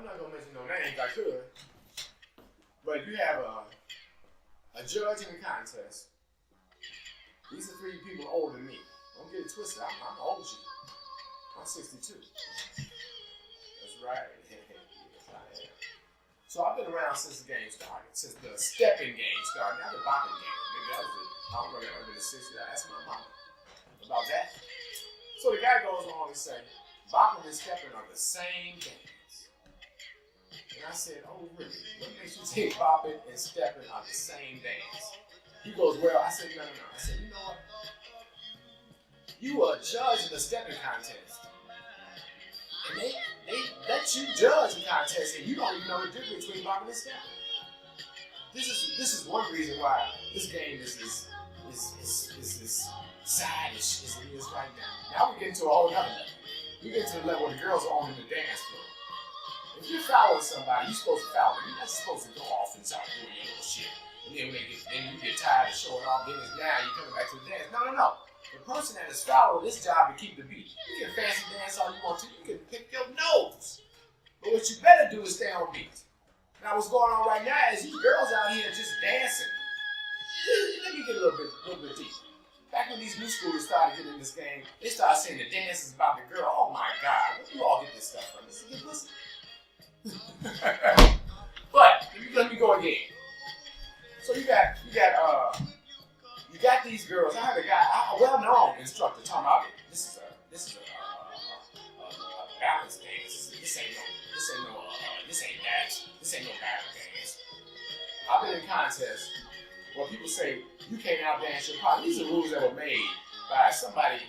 I'm not gonna mention no names. I could, but you have a judge in the contest. These are 3 people older than me. Don't get it twisted. I'm an OG. I'm 62. That's right. Yes, I am. So I've been around since the game started, since the stepping game started, not the bopping game. Maybe that was it. I don't know that was in the 60s. I asked my mom about that. So the guy goes on and say, bopping and stepping are the same dance. And I said, oh really? What makes you think bopping and stepping are the same dance? He goes, well, I said, no. I said, you know what? You are a judge in the stepping contest. And they let you judge the contest, and you don't even know the difference between bopping and stepping. This is one reason why this game is as side-ish as it is right now. Now we get into a whole other level. We get to the level where the girls are on the dance floor. If you're fouling somebody, you're supposed to foul them. You're not supposed to go off and start doing your little shit. And then you get tired of showing off, then now you're coming back to the dance. No. The person that is fouling this job to keep the beat. You can fancy dance all you want to. You can pick your nose. But what you better do is stay on beat. Now what's going on right now is these girls out here just dancing. Let me get a little bit deep. Back when these new schoolers started getting in this game, they started saying the dance is about the girl. Oh my God, where do you all get this stuff from? This is good listen. But let me go again. So you got these girls. I heard a guy, a well-known instructor, talking about it. This is a balance dance. This ain't no balance dance. I've been in contests where people say you can't out dance your partner. These are rules that were made by somebody